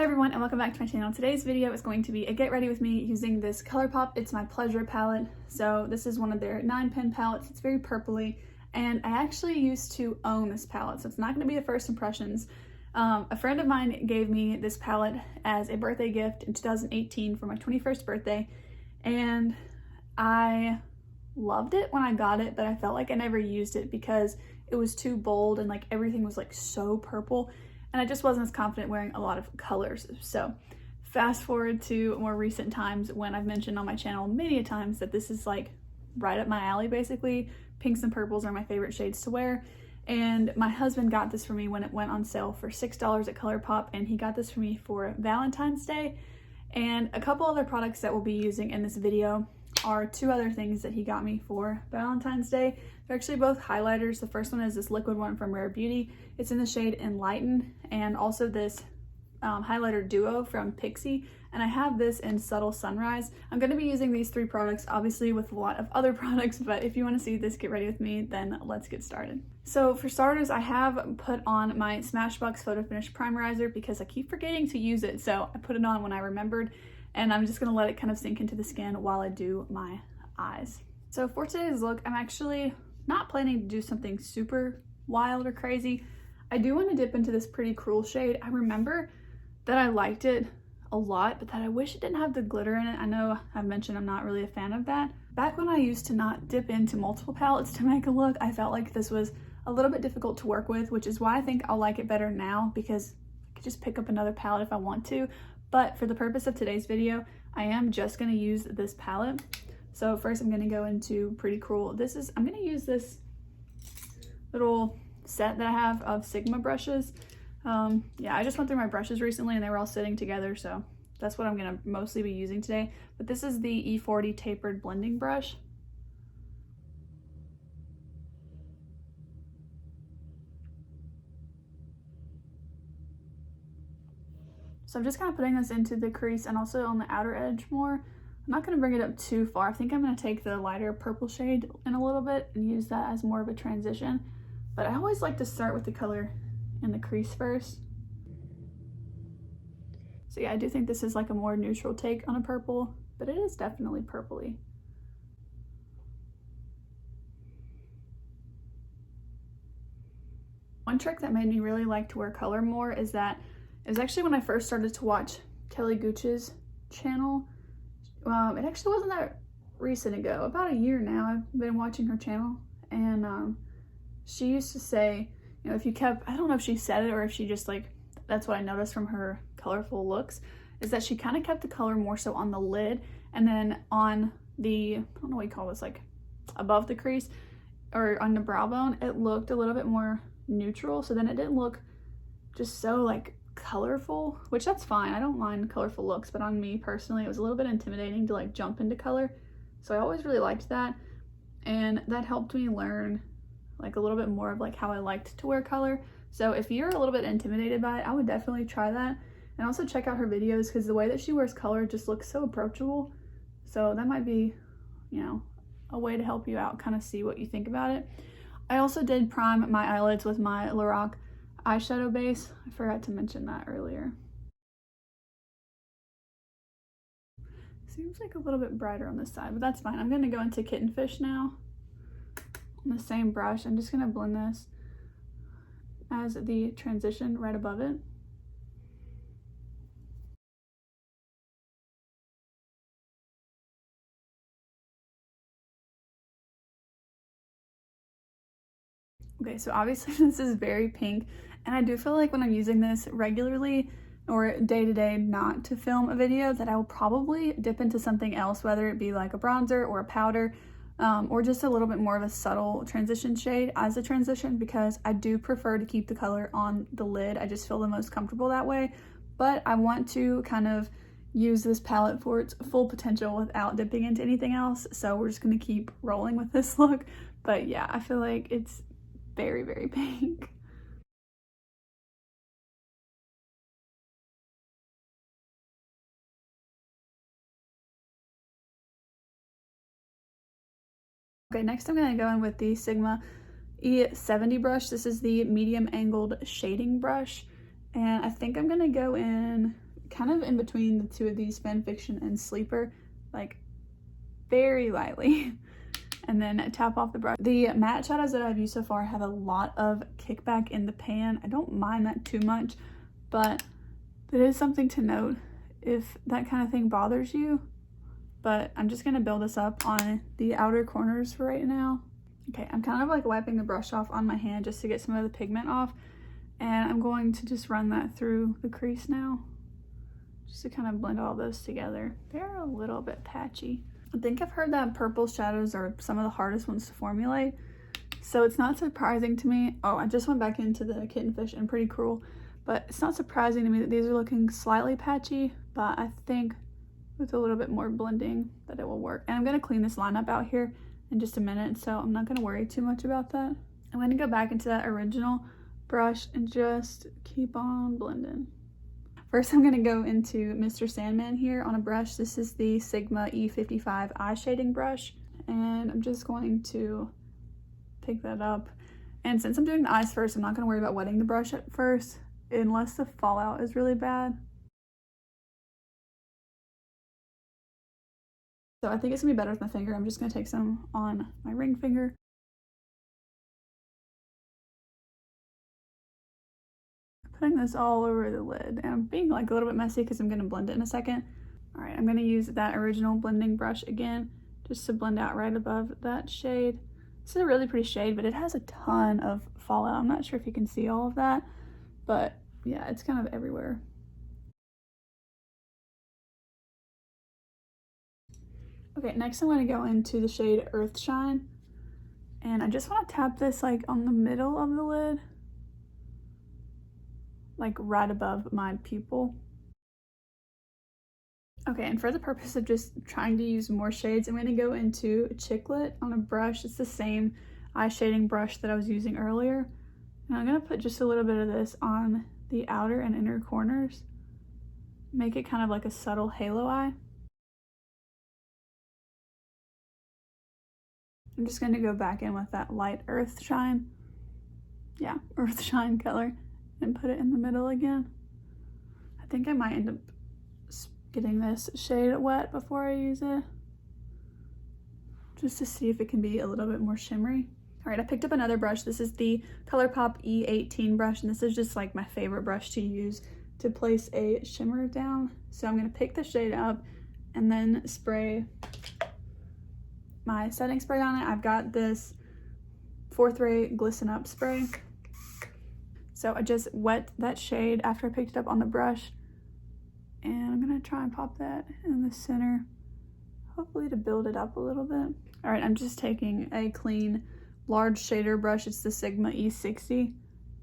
everyone and welcome back to my channel. Today's video is going to be a get ready with me using this Colourpop It's My Pleasure palette. So this is one of their 9-pen palettes. It's very purpley and I actually used to own this palette, so it's not going to be the first impressions. A friend of mine gave me this palette as a birthday gift in 2018 for my 21st birthday, and I loved it when I got it, but I felt like I never used it because it was too bold and like everything was like so purple, and I just wasn't as confident wearing a lot of colors. So fast forward to more recent times when I've mentioned on my channel many times that this is like right up my alley basically. Pinks and purples are my favorite shades to wear. And my husband got this for me when it went on sale for $6 at Colourpop, and he got this for me for Valentine's Day. And a couple other products that we'll be using in this video are two other things that he got me for Valentine's Day. They're actually both highlighters. The first one is this liquid one from Rare Beauty. It's in the shade Enlighten, and also this highlighter duo from Pixie, and I have this in Subtle Sunrise. I'm going to be using these three products obviously with a lot of other products, but if you want to see this get ready with me, then let's get started. So for starters, I have put on my Smashbox Photo Finish Primerizer because I keep forgetting to use it, so I put it on when I remembered, and I'm just going to let it kind of sink into the skin while I do my eyes. So for today's look, I'm actually not planning to do something super wild or crazy. I do want to dip into this Pretty Cruel shade. I remember that I liked it a lot, but that I wish it didn't have the glitter in it. I know I've mentioned I'm not really a fan of that. Back when I used to not dip into multiple palettes to make a look, I felt like this was a little bit difficult to work with, which is why I think I'll like it better now, because I could just pick up another palette if I want to. But for the purpose of today's video, I am just going to use this palette. So first I'm going to go into Pretty Cruel. I'm going to use this little set that I have of Sigma brushes. Yeah, I just went through my brushes recently and they were all sitting together, so that's what I'm going to mostly be using today. But this is the E40 tapered blending brush. So I'm just kind of putting this into the crease and also on the outer edge more. I'm not going to bring it up too far. I think I'm going to take the lighter purple shade in a little bit and use that as more of a transition. But I always like to start with the color in the crease first. So yeah, I do think this is like a more neutral take on a purple, but it is definitely purpley. One trick that made me really like to wear color more is that it was actually when I first started to watch Kelly Gooch's channel. It actually wasn't that recent ago, about a year now I've been watching her channel, and she used to say, you know, if you kept, I don't know if she said it or if she just like, that's what I noticed from her colorful looks, is that she kind of kept the color more so on the lid, and then on the, I don't know what you call this, like above the crease or on the brow bone, it looked a little bit more neutral. So then it didn't look just so like colorful, which that's fine. I don't mind colorful looks, but on me personally, it was a little bit intimidating to like jump into color. So I always really liked that, and that helped me learn like a little bit more of like how I liked to wear color. So if you're a little bit intimidated by it, I would definitely try that, and also check out her videos because the way that she wears color just looks so approachable. So that might be, you know, a way to help you out, kind of see what you think about it. I also did prime my eyelids with my Lorac eyeshadow base. I forgot to mention that earlier. Seems like a little bit brighter on this side, but that's fine. I'm going to go into Kitten Fish now. On the same brush, I'm just going to blend this as the transition right above it. Okay, so obviously this is very pink, and I do feel like when I'm using this regularly or day to day not to film a video, that I will probably dip into something else, whether it be like a bronzer or a powder, or just a little bit more of a subtle transition shade as a transition, because I do prefer to keep the color on the lid. I just feel the most comfortable that way, but I want to kind of use this palette for its full potential without dipping into anything else, so we're just going to keep rolling with this look. But yeah, I feel like it's very, very pink. Okay, next I'm going to go in with the Sigma E70 brush. This is the medium angled shading brush, and I think I'm going to go in kind of in between the two of these, Fan Fiction and Sleeper, like very lightly. And then tap off the brush. The matte shadows that I've used so far have a lot of kickback in the pan. I don't mind that too much, but it is something to note if that kind of thing bothers you. But I'm just gonna build this up on the outer corners for right now. Okay, I'm kind of like wiping the brush off on my hand just to get some of the pigment off. And I'm going to just run that through the crease now, just to kind of blend all those together. They're a little bit patchy. I think I've heard that purple shadows are some of the hardest ones to formulate, so it's not surprising to me. Oh, I just went back into the Kittenfish and Pretty Cruel, but it's not surprising to me that these are looking slightly patchy, but I think with a little bit more blending that it will work. And I'm going to clean this line up out here in just a minute, so I'm not going to worry too much about that. I'm going to go back into that original brush and just keep on blending. First, I'm going to go into Mr. Sandman here on a brush. This is the Sigma E55 eye shading brush, and I'm just going to pick that up. And since I'm doing the eyes first, I'm not going to worry about wetting the brush at first, unless the fallout is really bad. So I think it's going to be better with my finger. I'm just going to take some on my ring finger. Putting this all over the lid, and I'm being like a little bit messy because I'm going to blend it in a second. All right, I'm going to use that original blending brush again just to blend out right above that shade. This is a really pretty shade, but it has a ton of fallout. I'm not sure if you can see all of that, but yeah, it's kind of everywhere. Okay, next I'm going to go into the shade Earthshine, and I just want to tap this like on the middle of the lid, like right above my pupil. Okay, and for the purpose of just trying to use more shades, I'm going to go into Chicklet on a brush. It's the same eye shading brush that I was using earlier. And I'm going to put just a little bit of this on the outer and inner corners. Make it kind of like a subtle halo eye. I'm just going to go back in with that light Earthshine. Yeah, Earthshine color. And put it in the middle again. I think I might end up getting this shade wet before I use it, just to see if it can be a little bit more shimmery. All right, I picked up another brush. This is the Colourpop E18 brush, and this is just like my favorite brush to use to place a shimmer down. So I'm gonna pick the shade up and then spray my setting spray on it. I've got this 4th Ray Glisten Up spray. So I just wet that shade after I picked it up on the brush, and I'm gonna try and pop that in the center, hopefully to build it up a little bit. All right, I'm just taking a clean large shader brush. It's the Sigma E60,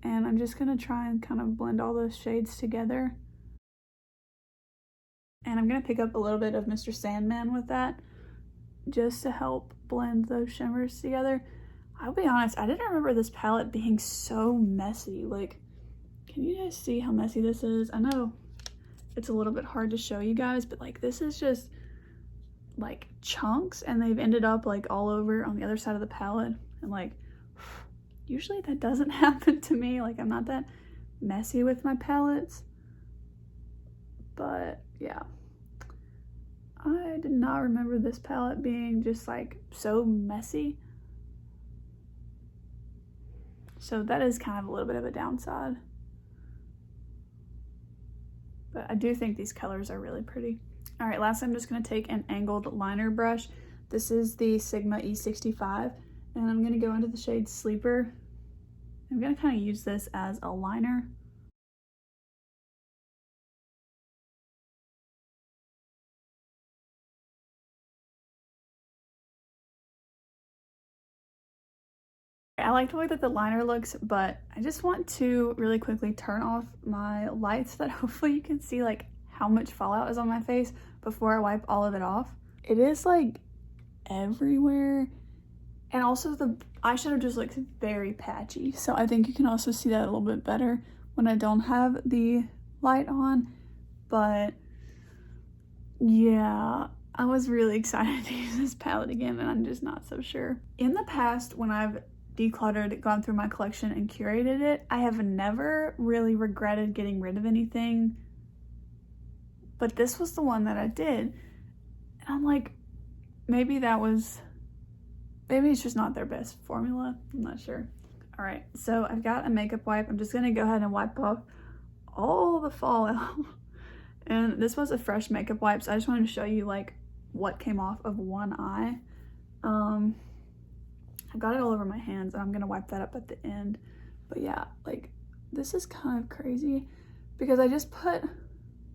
and I'm just gonna try and kind of blend all those shades together. And I'm gonna pick up a little bit of Mr. Sandman with that, just to help blend those shimmers together. I'll be honest, I didn't remember this palette being so messy. Like, can you guys see how messy this is? I know it's a little bit hard to show you guys, but like this is just like chunks, and they've ended up like all over on the other side of the palette. And like, usually that doesn't happen to me. Like, I'm not that messy with my palettes, but yeah. I did not remember this palette being just like so messy. So that is kind of a little bit of a downside. But I do think these colors are really pretty. All right, last I'm just gonna take an angled liner brush. This is the Sigma E65, and I'm gonna go into the shade Sleeper. I'm gonna kind of use this as a liner. I like the way that the liner looks, but I just want to really quickly turn off my lights so that hopefully you can see like how much fallout is on my face before I wipe all of it off. It is like everywhere, and also the eyeshadow just looks very patchy, so I think you can also see that a little bit better when I don't have the light on. But yeah, I was really excited to use this palette again, and I'm just not so sure. In the past, when I've decluttered, gone through my collection and curated it, I have never really regretted getting rid of anything but this was the one that I did. And I'm like, maybe it's just not their best formula. I'm not sure. All right, so I've got a makeup wipe. I'm just gonna go ahead and wipe off all the fallout. And this was a fresh makeup wipe, so I just wanted to show you like what came off of one eye. I've got it all over my hands, and I'm gonna wipe that up at the end. But yeah, like this is kind of crazy because I just put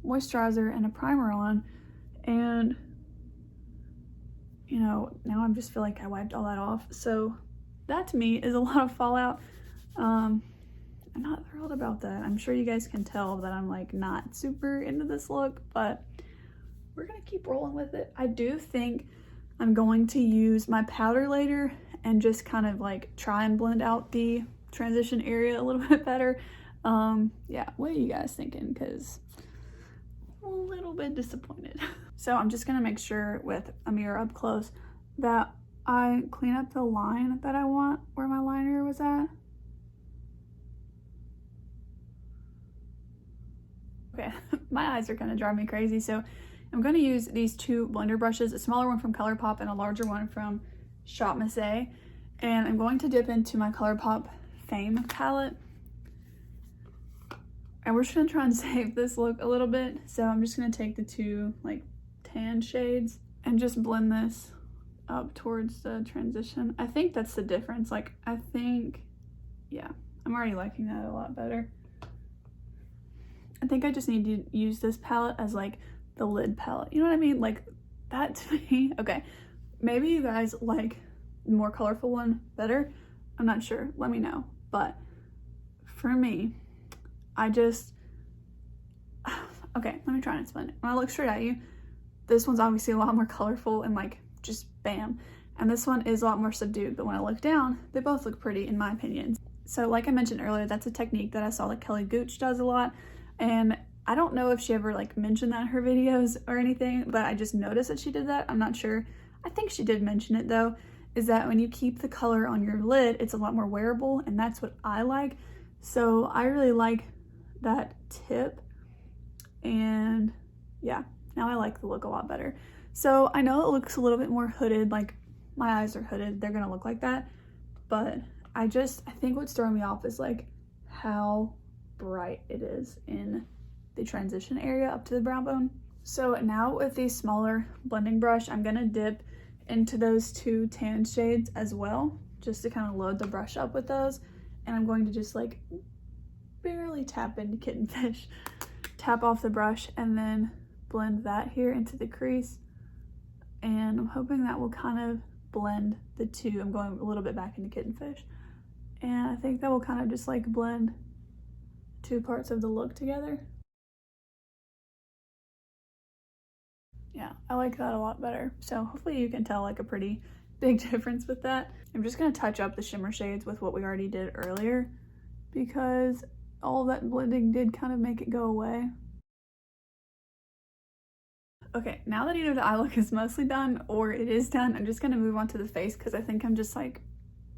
moisturizer and a primer on, and you know, now I just feel like I wiped all that off. So that to me is a lot of fallout. I'm not thrilled about that. I'm sure you guys can tell that I'm like not super into this look, but we're gonna keep rolling with it. I do think I'm going to use my powder later and just kind of like try and blend out the transition area a little bit better. Yeah, what are you guys thinking? Because I'm a little bit disappointed. So I'm just gonna make sure with a mirror up close that I clean up the line that I want where my liner was at. Okay, my eyes are gonna drive me crazy, so I'm gonna use these two blender brushes, a smaller one from Colourpop and a larger one from Shop Miss A, and I'm going to dip into my Colourpop Fame palette. And we're just gonna try and save this look a little bit, so I'm just gonna take the two like tan shades and just blend this up towards the transition. I think that's the difference. Like, I think, yeah, I'm already liking that a lot better. I think I just need to use this palette as like the lid palette. You know what I mean? Like that to me. Okay, maybe you guys like the more colorful one better. I'm not sure. Let me know. But for me, I just, okay, let me try and explain it. When I look straight at you, this one's obviously a lot more colorful and like just bam. And this one is a lot more subdued, but when I look down, they both look pretty in my opinion. So like I mentioned earlier, that's a technique that I saw that Kelly Gooch does a lot. And I don't know if she ever like mentioned that in her videos or anything, but I just noticed that she did that. I'm not sure. I think she did mention it though, is that when you keep the color on your lid, it's a lot more wearable, and that's what I like. So I really like that tip, and yeah, now I like the look a lot better. So I know it looks a little bit more hooded, like my eyes are hooded, they're gonna look like that, but I think what's throwing me off is like how bright it is in the transition area up to the brow bone. So now with the smaller blending brush, I'm gonna dip into those two tan shades as well, just to kind of load the brush up with those. And I'm going to just like barely tap into Kitten Fish, tap off the brush, and then blend that here into the crease. And I'm hoping that will kind of blend the two. I'm going a little bit back into Kitten Fish. And I think that will kind of just like blend two parts of the look together. Yeah, I like that a lot better. So hopefully you can tell like a pretty big difference with that. I'm just gonna touch up the shimmer shades with what we already did earlier, because all that blending did kind of make it go away. Okay, now that either the eye look is mostly done or it is done, I'm just gonna move on to the face because I think I'm just like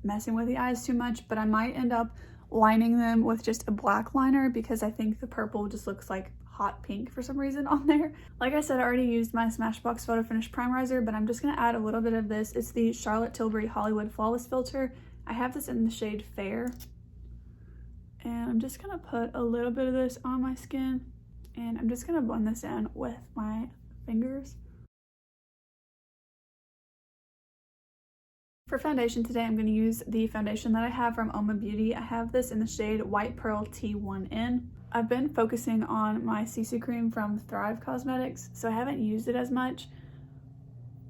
messing with the eyes too much, but I might end up lining them with just a black liner because I think the purple just looks like hot pink for some reason on there. Like I said, I already used my Smashbox Photo Finish Primerizer, but I'm just gonna add a little bit of this. It's the Charlotte Tilbury Hollywood Flawless Filter. I have this in the shade Fair. And I'm just gonna put a little bit of this on my skin, and I'm just gonna blend this in with my fingers. For foundation today, I'm going to use the foundation that I have from Oma Beauty. I have this in the shade White Pearl T1N. I've been focusing on my CC cream from Thrive Cosmetics, so I haven't used it as much,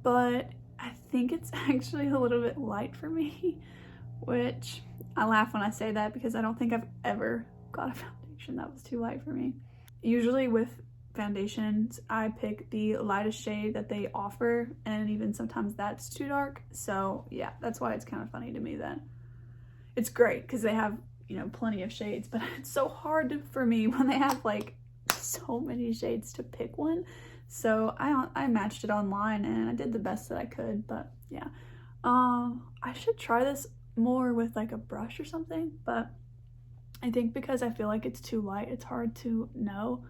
but I think it's actually a little bit light for me, which I laugh when I say that because I don't think I've ever got a foundation that was too light for me. Usually with foundations, I pick the lightest shade that they offer, and even sometimes that's too dark. So yeah, that's why it's kind of funny to me that it's great because they have, you know, plenty of shades, but it's so hard for me when they have like so many shades to pick one. So I matched it online and I did the best that I could, but yeah. I should try this more with like a brush or something, but I think because I feel like it's too light, it's hard to know.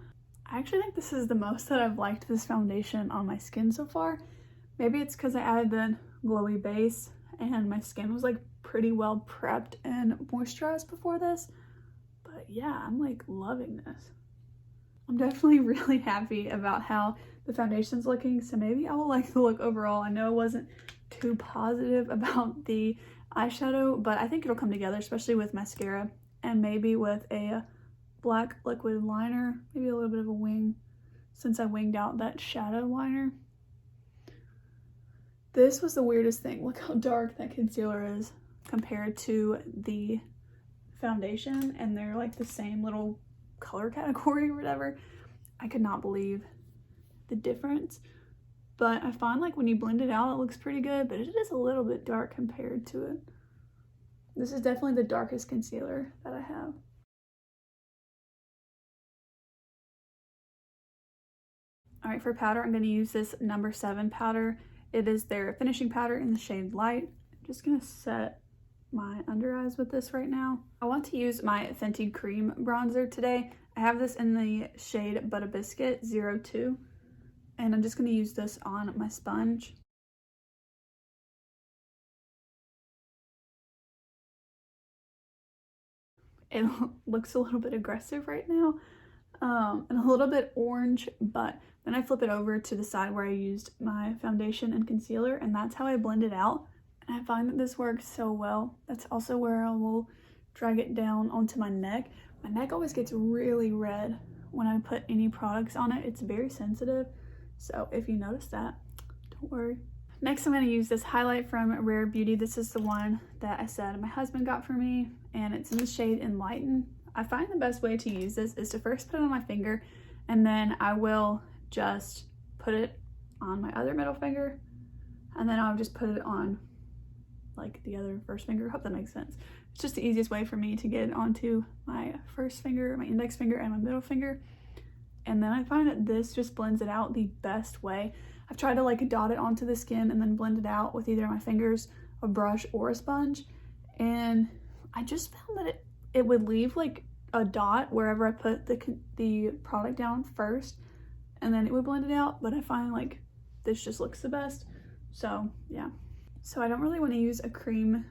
I actually think this is the most that I've liked this foundation on my skin so far. Maybe it's because I added the glowy base and my skin was like pretty well prepped and moisturized before this. But yeah, I'm like loving this. I'm definitely really happy about how the foundation's looking, so maybe I will like the look overall. I know I wasn't too positive about the eyeshadow, but I think it'll come together, especially with mascara and maybe with a black liquid liner, maybe a little bit of a wing, since I winged out that shadow liner. This was the weirdest thing. Look how dark that concealer is compared to the foundation, and they're like the same little color category or whatever. I could not believe the difference, but I find like when you blend it out, it looks pretty good, but it is a little bit dark compared to it. This is definitely the darkest concealer that I have. All right, for powder, I'm going to use this No. 7 powder. It is their finishing powder in the shade Light. I'm just going to set my under eyes with this right now. I want to use my Fenty Cream bronzer today. I have this in the shade Butter Biscuit 02, and I'm just going to use this on my sponge. It looks a little bit aggressive right now, and a little bit orange, but then I flip it over to the side where I used my foundation and concealer, and that's how I blend it out. And I find that this works so well. That's also where I will drag it down onto my neck. My neck always gets really red when I put any products on it. It's very sensitive, so if you notice that, don't worry. Next, I'm going to use this highlight from Rare Beauty. This is the one that I said my husband got for me, and it's in the shade Enlighten. I find the best way to use this is to first put it on my finger, and then I will just put it on my other middle finger, and then I'll just put it on like the other first finger. Hope that makes sense. It's just the easiest way for me to get onto my first finger, my index finger, and my middle finger. And then I find that this just blends it out the best way. I've tried to like dot it onto the skin and then blend it out with either my fingers, a brush, or a sponge, and I just found that it would leave like a dot wherever I put the product down first, and then it would blend it out. But I find like this just looks the best. So yeah. So I don't really want to use a cream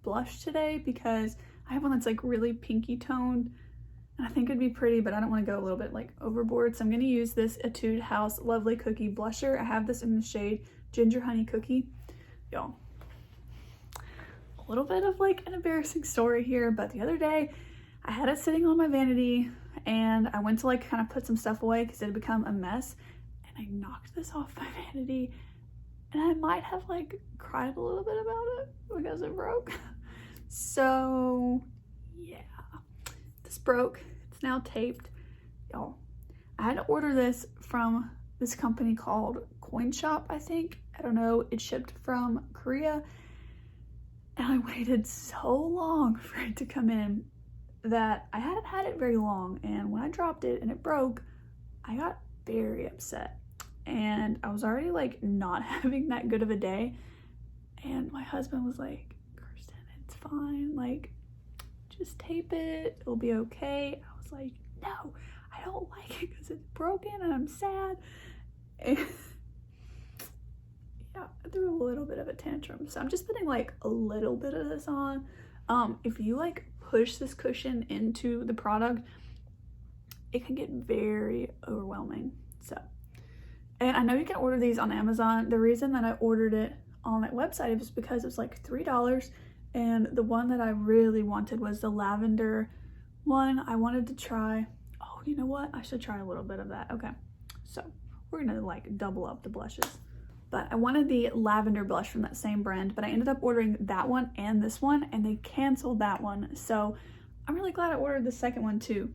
blush today because I have one that's like really pinky toned, and I think it'd be pretty, but I don't want to go a little bit like overboard. So I'm going to use this Etude House Lovely Cookie blusher. I have this in the shade Ginger Honey Cookie. Y'all, a little bit of like an embarrassing story here, but the other day I had it sitting on my vanity and I went to like kind of put some stuff away because it had become a mess, and I knocked this off my vanity, and I might have like cried a little bit about it because it broke. So yeah, this broke. It's now taped. Y'all, I had to order this from this company called Coin Shop, I think. I don't know. It shipped from Korea, and I waited so long for it to come in that I hadn't had it very long, and when I dropped it and it broke, I got very upset. And I was already like not having that good of a day, and my husband was like, Kirsten, it's fine, like just tape it, it'll be okay. I was like, no, I don't like it because it's broken and I'm sad. And yeah, I threw a little bit of a tantrum, so I'm just putting like a little bit of this on. If you like push this cushion into the product, it can get very overwhelming. So, and I know you can order these on Amazon. The reason that I ordered it on that website was because it was like $3, and the one that I really wanted was the lavender one. I wanted to try, oh, you know what? I should try a little bit of that. Okay, so we're gonna like double up the blushes. But I wanted the lavender blush from that same brand, but I ended up ordering that one and this one, and they canceled that one. So I'm really glad I ordered the second one too.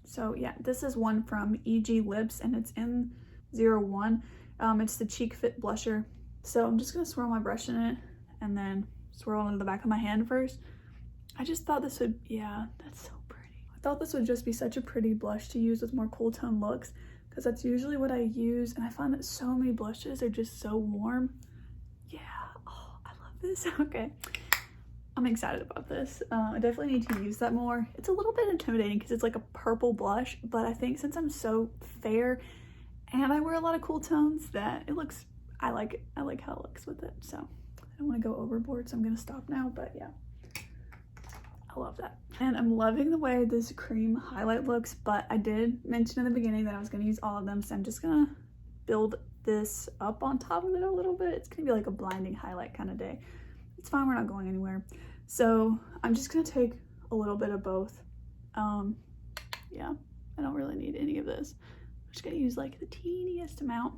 So yeah, this is one from EG Lips, and it's in 01. It's the Cheek Fit blusher. So I'm just gonna swirl my brush in it and then swirl into the back of my hand first. I just thought this would, yeah, that's so pretty. I thought this would just be such a pretty blush to use with more cool tone looks, because that's usually what I use, and I find that so many blushes are just so warm. Yeah, oh, I love this. Okay, I'm excited about this. I definitely need to use that more. It's a little bit intimidating because it's like a purple blush, but I think since I'm so fair and I wear a lot of cool tones that it looks, I like it. I like how it looks with it. So I don't want to go overboard, so I'm gonna stop now, but yeah. I love that. And I'm loving the way this cream highlight looks, but I did mention in the beginning that I was gonna use all of them, so I'm just gonna build this up on top of it a little bit. It's gonna be like a blinding highlight kind of day. It's fine, we're not going anywhere. So I'm just gonna take a little bit of both. Yeah, I don't really need any of this. I'm just gonna use like the teeniest amount,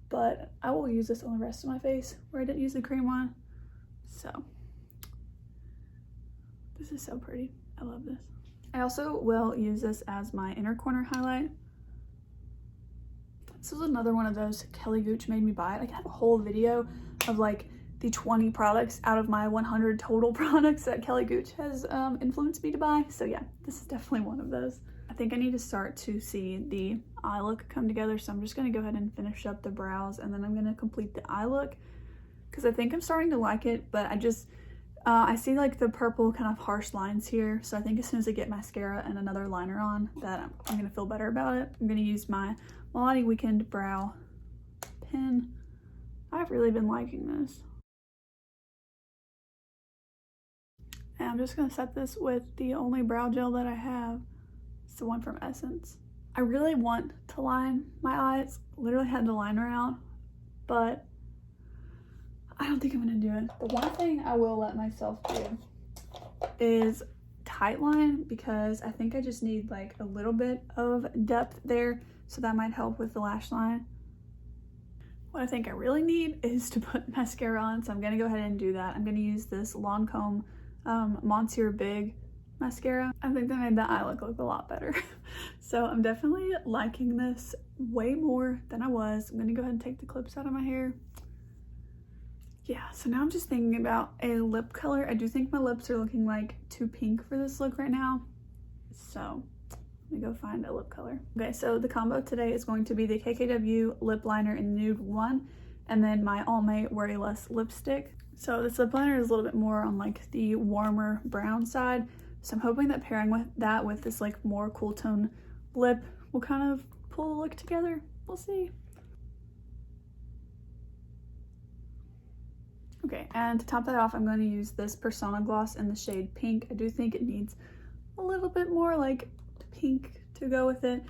but I will use this on the rest of my face where I didn't use the cream one. So this is so pretty. I love this. I also will use this as my inner corner highlight. This was another one of those Kelly Gooch made me buy it. I could have a whole video of like the 20 products out of my 100 total products that Kelly Gooch has influenced me to buy. So yeah, this is definitely one of those. I think I need to start to see the eye look come together. So I'm just gonna go ahead and finish up the brows, and then I'm gonna complete the eye look because I think I'm starting to like it, but I see like the purple kind of harsh lines here. So I think as soon as I get mascara and another liner on that, I'm gonna feel better about it. I'm gonna use my Milani Weekend Brow Pen. I've really been liking this. And I'm just gonna set this with the only brow gel that I have. It's the one from Essence. I really want to line my eyes. Literally had the liner out, but I don't think I'm gonna do it. The one thing I will let myself do is tight line, because I think I just need like a little bit of depth there, so that might help with the lash line. What I think I really need is to put mascara on, so I'm gonna go ahead and do that. I'm gonna use this Lancome Monsieur Big mascara. I think that made the eye look a lot better. So I'm definitely liking this way more than I was. I'm gonna go ahead and take the clips out of my hair. Yeah, so now I'm just thinking about a lip color. I do think my lips are looking like too pink for this look right now. So let me go find a lip color. Okay, so the combo today is going to be the KKW lip liner in Nude 1, and then my Almay Worry Less lipstick. So this lip liner is a little bit more on like the warmer brown side. So I'm hoping that pairing with that with this like more cool tone lip will kind of pull the look together. We'll see. Okay, and to top that off, I'm going to use this Persona gloss in the shade Pink. I do think it needs a little bit more like pink to go with it,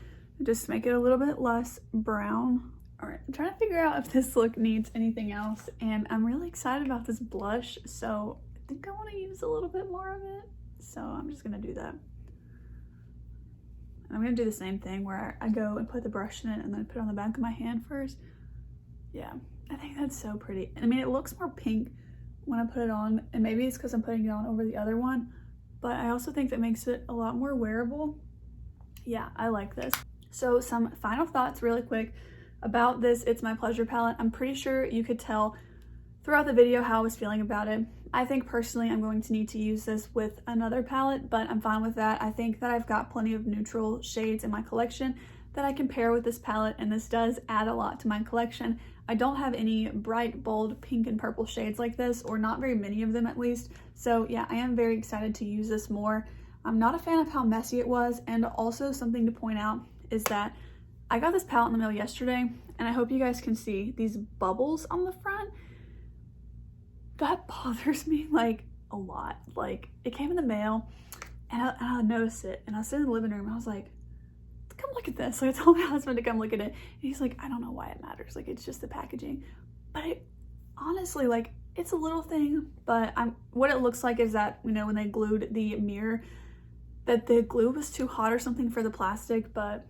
just make it a little bit less brown. All right, I'm trying to figure out if this look needs anything else, and I'm really excited about this blush, so I think I want to use a little bit more of it. So I'm just gonna do that. And I'm gonna do the same thing where I go and put the brush in it and then put it on the back of my hand first. Yeah, I think that's so pretty. And I mean, it looks more pink when I put it on, and maybe it's because I'm putting it on over the other one, but I also think that makes it a lot more wearable. Yeah, I like this. So some final thoughts really quick about this It's My Pleasure palette. I'm pretty sure you could tell throughout the video how I was feeling about it. I think personally I'm going to need to use this with another palette, but I'm fine with that. I think that I've got plenty of neutral shades in my collection that I can pair with this palette, and this does add a lot to my collection. I don't have any bright, bold pink and purple shades like this, or not very many of them at least. So yeah, I am very excited to use this more. I'm not a fan of how messy it was, and also something to point out is that I got this palette in the mail yesterday, and I hope you guys can see these bubbles on the front. That bothers me like a lot. Like, it came in the mail and I noticed it, and I was sitting in the living room and I was like, come look at this. Like, I told my husband to come look at it, and he's like, I don't know why it matters. Like, it's just the packaging. But it honestly, like, it's a little thing, but what it looks like is that, you know, when they glued the mirror, that the glue was too hot or something for the plastic. But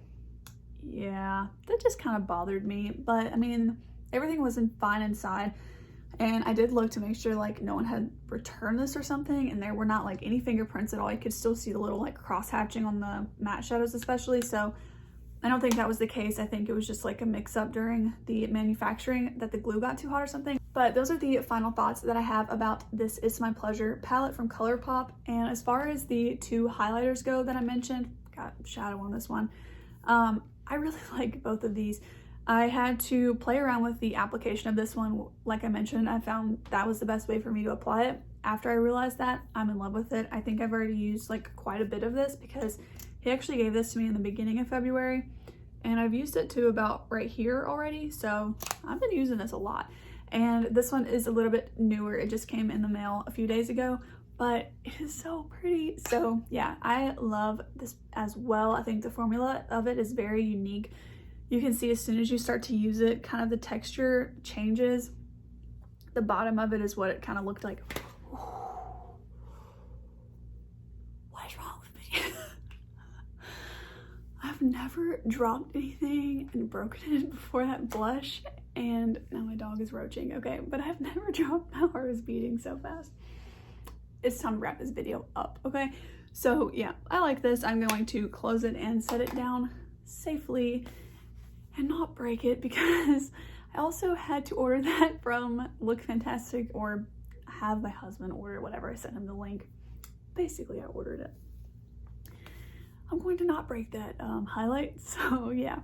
yeah, that just kind of bothered me. But I mean, everything was fine inside, and I did look to make sure like no one had returned this or something, and there were not like any fingerprints at all. You could still see the little like cross hatching on the matte shadows especially, so I don't think that was the case. I think it was just like a mix up during the manufacturing that the glue got too hot or something. But those are the final thoughts that I have about this It's My Pleasure palette from Colourpop. And as far as the two highlighters go that I mentioned, got shadow on this one, I really like both of these. I had to play around with the application of this one. Like I mentioned, I found that was the best way for me to apply it. after I realized that, I'm in love with it. I think I've already used like quite a bit of this because he actually gave this to me in the beginning of February, and I've used it to about right here already, so I've been using this a lot. And this one is a little bit newer. It just came in the mail a few days ago, but it is so pretty. So yeah, I love this as well. I think the formula of it is very unique. You can see as soon as you start to use it, kind of the texture changes. The bottom of it is what it kind of looked like. What is wrong with me? I've never dropped anything and broken it before that blush, and now my dog is roaching. Okay, but I've never dropped. My heart is beating so fast. It's time to wrap this video up, okay? So yeah, I like this. I'm going to close it and set it down safely and not break it, because I also had to order that from Look Fantastic, or have my husband order, whatever. I sent him the link. Basically, I ordered it. I'm going to not break that highlight, so yeah.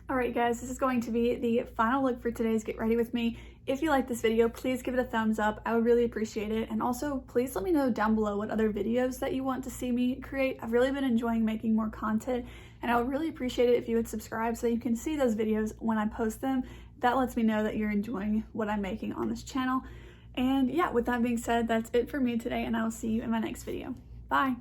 Alright guys, this is going to be the final look for today's Get Ready With Me. If you like this video, please give it a thumbs up. I would really appreciate it. And also, please let me know down below what other videos that you want to see me create. I've really been enjoying making more content, and I would really appreciate it if you would subscribe so that you can see those videos when I post them. That lets me know that you're enjoying what I'm making on this channel. And yeah, with that being said, that's it for me today, and I will see you in my next video. Bye!